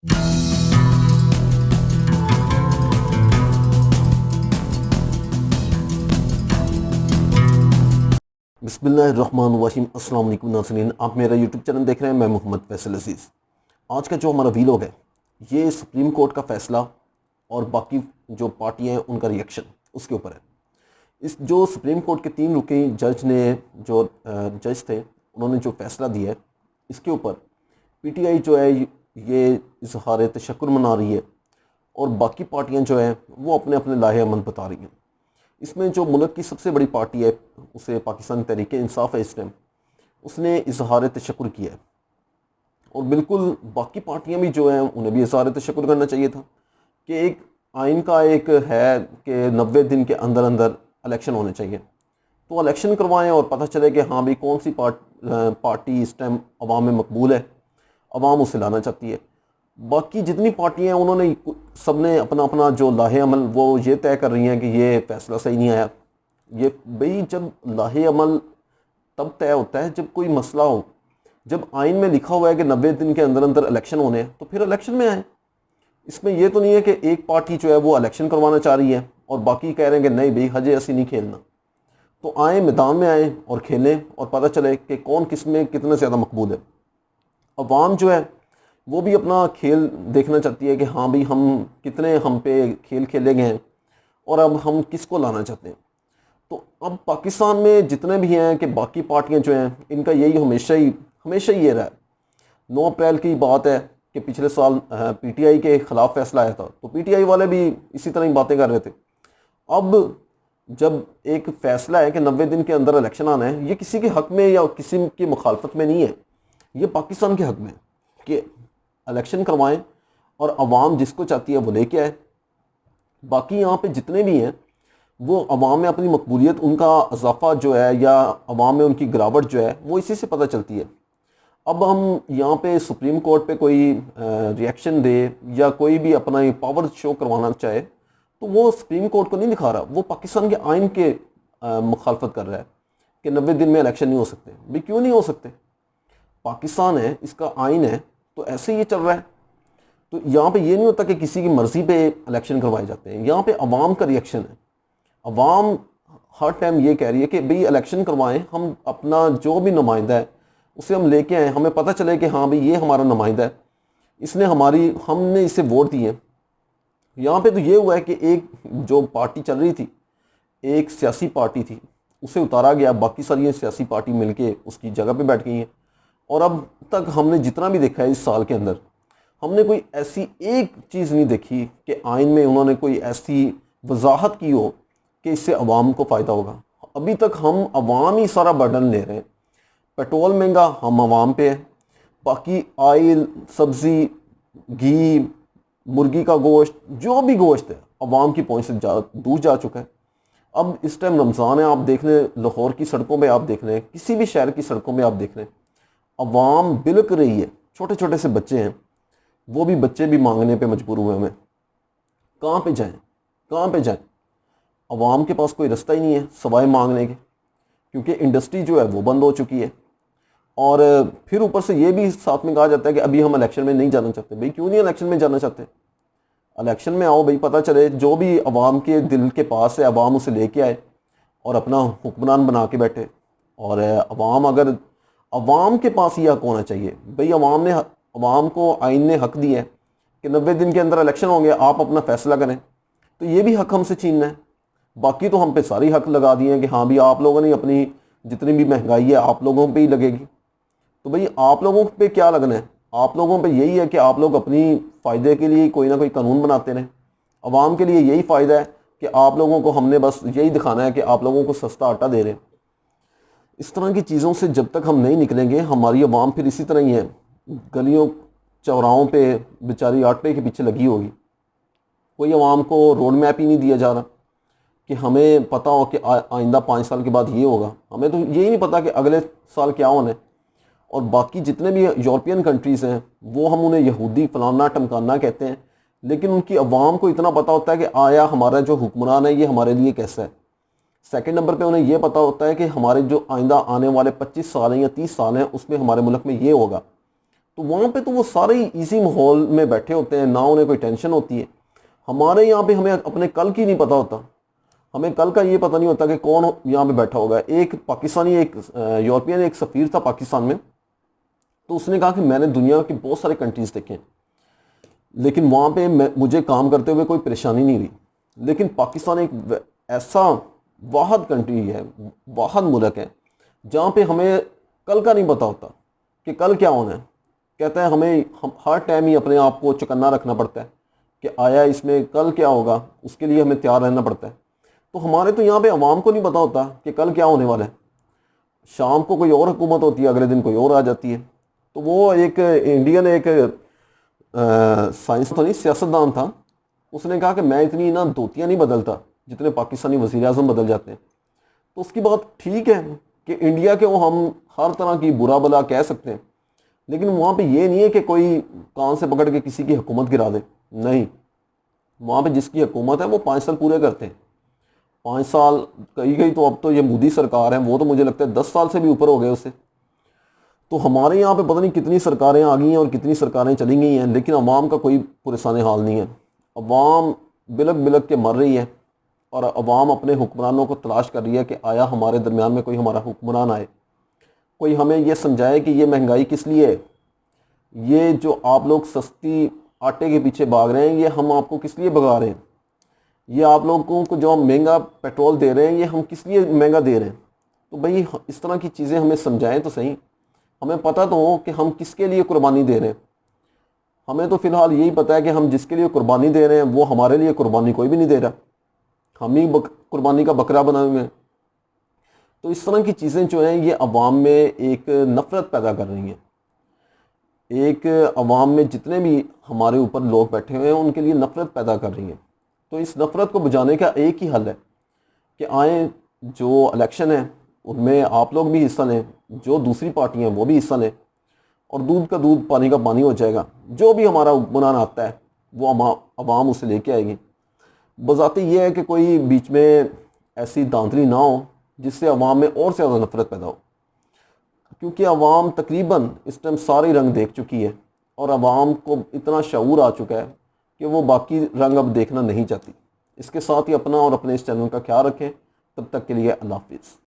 بسم اللہ الرحمن الرحیم۔ السلام علیکم ناظرین، آپ میرا یوٹیوب چینل دیکھ رہے ہیں۔ میں محمد فیصل عزیز۔ آج کا جو ہمارا ویلوگ ہے یہ سپریم کورٹ کا فیصلہ اور باقی جو پارٹیاں ہیں ان کا ریئیکشن اس کے اوپر ہے۔ اس جو سپریم کورٹ کے 3 رکنی جج تھے انہوں نے جو فیصلہ دیا ہے اس کے اوپر پی ٹی آئی جو ہے یہ اظہار تشکر منا رہی ہے اور باقی پارٹیاں جو ہیں وہ اپنے اپنے لاہے عمل بتا رہی ہیں۔ اس میں جو ملک کی سب سے بڑی پارٹی ہے اسے پاکستان تحریک انصاف ہے، اس ٹائم اس نے اظہار تشکر کیا ہے، اور بالکل باقی پارٹیاں بھی جو ہیں انہیں بھی اظہار تشکر کرنا چاہیے تھا کہ ایک آئین کا ایک ہے کہ 90 دن کے اندر اندر الیکشن ہونے چاہیے، تو الیکشن کروائیں اور پتہ چلے کہ ہاں بھی کون سی پارٹی اس ٹائم عوام میں مقبول ہے، عوام اسے لانا چاہتی ہے۔ باقی جتنی پارٹیاں ہیں انہوں نے سب نے اپنا اپنا جو لاہے عمل وہ یہ طے کر رہی ہیں کہ یہ فیصلہ صحیح نہیں آیا۔ یہ بھئی جب لاہے عمل تب طے ہوتا ہے جب کوئی مسئلہ ہو، جب آئین میں لکھا ہوا ہے کہ 90 دن کے اندر اندر الیکشن ہونے ہیں تو پھر الیکشن میں آئیں۔ اس میں یہ تو نہیں ہے کہ ایک پارٹی جو ہے وہ الیکشن کروانا چاہ رہی ہے اور باقی کہہ رہے ہیں کہ نہیں بھئی حجے ایسی نہیں کھیلنا، تو آئیں میدان میں آئیں اور کھیلیں اور پتہ چلے کہ کون کس میں کتنا زیادہ مقبول ہے۔ عوام جو ہے وہ بھی اپنا کھیل دیکھنا چاہتی ہے کہ ہاں بھی ہم کتنے ہم پہ کھیل کھیلے گئے ہیں اور اب ہم کس کو لانا چاہتے ہیں۔ تو اب پاکستان میں جتنے بھی ہیں کہ باقی پارٹیاں جو ہیں ان کا یہی ہمیشہ ہی یہ رہا ہے۔ 9 اپریل کی بات ہے کہ پچھلے سال پی ٹی آئی کے خلاف فیصلہ آیا تھا تو پی ٹی آئی والے بھی اسی طرح ہی باتیں کر رہے تھے۔ اب جب ایک فیصلہ ہے کہ 90 دن کے اندر الیکشن آنا ہے، یہ کسی کے حق میں یا کسی کی مخالفت میں نہیں ہے، یہ پاکستان کے حق میں ہے کہ الیکشن کروائیں اور عوام جس کو چاہتی ہے وہ لے کے آئے۔ باقی یہاں پہ جتنے بھی ہیں وہ عوام میں اپنی مقبولیت، ان کا اضافہ جو ہے یا عوام میں ان کی گراوٹ جو ہے وہ اسی سے پتہ چلتی ہے۔ اب ہم یہاں پہ سپریم کورٹ پہ کوئی ریئیکشن دے یا کوئی بھی اپنا پاور شو کروانا چاہے تو وہ سپریم کورٹ کو نہیں دکھا رہا، وہ پاکستان کے آئین کے مخالفت کر رہا ہے کہ 90 دن میں الیکشن نہیں ہو سکتے۔ بھئی کیوں نہیں ہو سکتے؟ پاکستان ہے، اس کا آئین ہے، تو ایسے ہی چل رہا ہے۔ تو یہاں پہ یہ نہیں ہوتا کہ کسی کی مرضی پہ الیکشن کروائے جاتے ہیں، یہاں پہ عوام کا ریئیکشن ہے۔ عوام ہر ٹائم یہ کہہ رہی ہے کہ بھئی الیکشن کروائیں، ہم اپنا جو بھی نمائندہ ہے اسے ہم لے کے آئیں، ہمیں پتہ چلے کہ ہاں بھئی یہ ہمارا نمائندہ ہے، اس نے ہم نے اسے ووٹ دیے۔ یہاں پہ تو یہ ہوا ہے کہ ایک جو پارٹی چل رہی تھی، ایک سیاسی پارٹی تھی، اسے اتارا گیا، باقی ساری سیاسی پارٹی مل کے اس کی جگہ پہ بیٹھ گئی ہیں، اور اب تک ہم نے جتنا بھی دیکھا ہے اس سال کے اندر ہم نے کوئی ایسی ایک چیز نہیں دیکھی کہ آئین میں انہوں نے کوئی ایسی وضاحت کی ہو کہ اس سے عوام کو فائدہ ہوگا۔ ابھی تک ہم عوام ہی سارا برڈن لے رہے ہیں۔ پیٹرول مہنگا ہم عوام پہ ہے، باقی آئل، سبزی، گھی، مرغی کا گوشت، جو بھی گوشت ہے عوام کی پہنچ سے دور جا چکا ہے۔ اب اس ٹائم رمضان ہے، آپ دیکھ لیں لاہور کی سڑکوں پہ، آپ دیکھ لیں کسی بھی شہر کی سڑکوں پہ، آپ دیکھ لیں عوام بلک رہی ہے، چھوٹے چھوٹے سے بچے ہیں، وہ بھی بچے بھی مانگنے پہ مجبور ہوئے ہمیں۔ کہاں پہ جائیں، کہاں پہ جائیں؟ عوام کے پاس کوئی رستہ ہی نہیں ہے سوائے مانگنے کے، کیونکہ انڈسٹری جو ہے وہ بند ہو چکی ہے۔ اور پھر اوپر سے یہ بھی ساتھ میں کہا جاتا ہے کہ ابھی ہم الیکشن میں نہیں جانا چاہتے۔ بھئی کیوں نہیں الیکشن میں جانا چاہتے؟ الیکشن میں آؤ بھئی، پتہ چلے جو بھی عوام کے دل کے پاس ہے عوام اسے لے کے آئے اور اپنا حکمران بنا کے بیٹھے۔ اور عوام کے پاس یہ حق ہونا چاہیے، بھئی عوام کو آئین نے حق دیا ہے کہ 90 دن کے اندر الیکشن ہوں گے، آپ اپنا فیصلہ کریں، تو یہ بھی حق ہم سے چھیننا ہے۔ باقی تو ہم پہ ساری حق لگا دیے ہیں کہ ہاں بھی آپ لوگوں نے اپنی جتنی بھی مہنگائی ہے آپ لوگوں پہ ہی لگے گی۔ تو بھئی آپ لوگوں پہ کیا لگنا ہے؟ آپ لوگوں پہ یہی ہے کہ آپ لوگ اپنی فائدے کے لیے کوئی نہ کوئی قانون بناتے رہیں۔ عوام کے لیے یہی فائدہ ہے کہ آپ لوگوں کو ہم نے بس یہی دکھانا ہے کہ آپ لوگوں کو سستا آٹا دے رہے ہیں۔ اس طرح کی چیزوں سے جب تک ہم نہیں نکلیں گے ہماری عوام پھر اسی طرح ہی ہے، گلیوں چوراہوں پہ بیچاری آٹے کے پیچھے لگی ہوگی۔ کوئی عوام کو روڈ میپ ہی نہیں دیا جا رہا کہ ہمیں پتہ ہو کہ آئندہ 5 سال کے بعد یہ ہوگا۔ ہمیں تو یہی نہیں پتہ کہ اگلے سال کیا ہونا ہے۔ اور باقی جتنے بھی یورپین کنٹریز ہیں وہ ہم انہیں یہودی فلانا ٹمکانا کہتے ہیں، لیکن ان کی عوام کو اتنا پتہ ہوتا ہے کہ آیا ہمارا جو حکمران ہے یہ ہمارے لیے کیسا ہے۔ سیکنڈ نمبر پہ انہیں یہ پتہ ہوتا ہے کہ ہمارے جو آئندہ آنے والے 25 سال ہیں یا 30 سال ہیں اس میں ہمارے ملک میں یہ ہوگا۔ تو وہاں پہ تو وہ سارے ایزی ماحول میں بیٹھے ہوتے ہیں، نہ انہیں کوئی ٹینشن ہوتی ہے۔ ہمارے یہاں پہ ہمیں اپنے کل کی نہیں پتہ ہوتا، ہمیں کل کا یہ پتہ نہیں ہوتا کہ کون یہاں پہ بیٹھا ہوگا۔ ایک پاکستانی، ایک یورپین ایک سفیر تھا پاکستان میں، تو اس نے کہا کہ میں نے دنیا کی بہت سارے کنٹریز دیکھے ہیں، لیکن وہاں پہ مجھے کام کرتے ہوئے کوئی پریشانی نہیں ہوئی، لیکن پاکستان ایک ایسا واحد کنٹری ہے، واحد ملک ہے، جہاں پہ ہمیں کل کا نہیں پتہ ہوتا کہ کل کیا ہونا ہے۔ کہتا ہے ہمیں ہر ٹائم ہی اپنے آپ کو چکنا رکھنا پڑتا ہے کہ آیا اس میں کل کیا ہوگا، اس کے لیے ہمیں تیار رہنا پڑتا ہے۔ تو ہمارے تو یہاں پہ عوام کو نہیں پتہ ہوتا کہ کل کیا ہونے والا ہے، شام کو کوئی اور حکومت ہوتی ہے، اگلے دن کوئی اور آ جاتی ہے۔ تو وہ ایک انڈین ایک سائنس تو نہیں، سیاستدان تھا، اس نے کہا کہ میں اتنی دوتیاں نہیں بدلتا جتنے پاکستانی وزیر اعظم بدل جاتے ہیں۔ تو اس کی بات ٹھیک ہے کہ انڈیا کے وہ ہم ہر طرح کی برا بلا کہہ سکتے ہیں، لیکن وہاں پہ یہ نہیں ہے کہ کوئی کان سے پکڑ کے کسی کی حکومت گرا دے، نہیں، وہاں پہ جس کی حکومت ہے وہ 5 سال پورے کرتے ہیں۔ 5 سال کئی تو اب تو یہ مودی سرکار ہے، وہ تو مجھے لگتا ہے 10 سال سے بھی اوپر ہو گئے اسے۔ تو ہمارے یہاں پہ پتہ نہیں کتنی سرکاریں آ گئی ہیں اور کتنی سرکاریں چلی گئی ہیں، لیکن عوام کا کوئی پریشان حال نہیں ہے۔ عوام بلک بلک کے مر رہی ہے، اور عوام اپنے حکمرانوں کو تلاش کر رہی ہے کہ آیا ہمارے درمیان میں کوئی ہمارا حکمران آئے، کوئی ہمیں یہ سمجھائے کہ یہ مہنگائی کس لیے ہے، یہ جو آپ لوگ سستی آٹے کے پیچھے بھاگ رہے ہیں، یہ ہم آپ کو کس لیے بھگا رہے ہیں، یہ آپ لوگوں کو جو ہم مہنگا پیٹرول دے رہے ہیں، یہ ہم کس لیے مہنگا دے رہے ہیں۔ تو بھئی اس طرح کی چیزیں ہمیں سمجھائیں تو صحیح، ہمیں پتہ تو ہو کہ ہم کس کے لیے قربانی دے رہے ہیں۔ ہمیں تو فی الحال یہی پتہ ہے کہ ہم جس کے لیے قربانی دے رہے ہیں وہ ہمارے لیے قربانی کوئی بھی نہیں دے رہا، ہم ہی قربانی کا بکرا بنا ہوئے ہیں۔ تو اس طرح کی چیزیں جو ہیں یہ عوام میں ایک نفرت پیدا کر رہی ہیں۔ ایک عوام میں جتنے بھی ہمارے اوپر لوگ بیٹھے ہوئے ہیں ان کے لیے نفرت پیدا کر رہی ہیں۔ تو اس نفرت کو بجھانے کا ایک ہی حل ہے کہ آئیں، جو الیکشن ہے ان میں آپ لوگ بھی حصہ لیں، جو دوسری پارٹیاں ہیں وہ بھی حصہ لیں، اور دودھ کا دودھ پانی کا پانی ہو جائے گا۔ جو بھی ہمارا حکمران آتا ہے وہ عوام اسے لے کے آئے گی۔ بذاتی یہ ہے کہ کوئی بیچ میں ایسی دھاندلی نہ ہو جس سے عوام میں اور زیادہ نفرت پیدا ہو، کیونکہ عوام تقریباً اس ٹائم سارے رنگ دیکھ چکی ہے، اور عوام کو اتنا شعور آ چکا ہے کہ وہ باقی رنگ اب دیکھنا نہیں چاہتی۔ اس کے ساتھ ہی اپنا اور اپنے اس چینل کا خیال رکھیں۔ تب تک کے لیے اللہ حافظ۔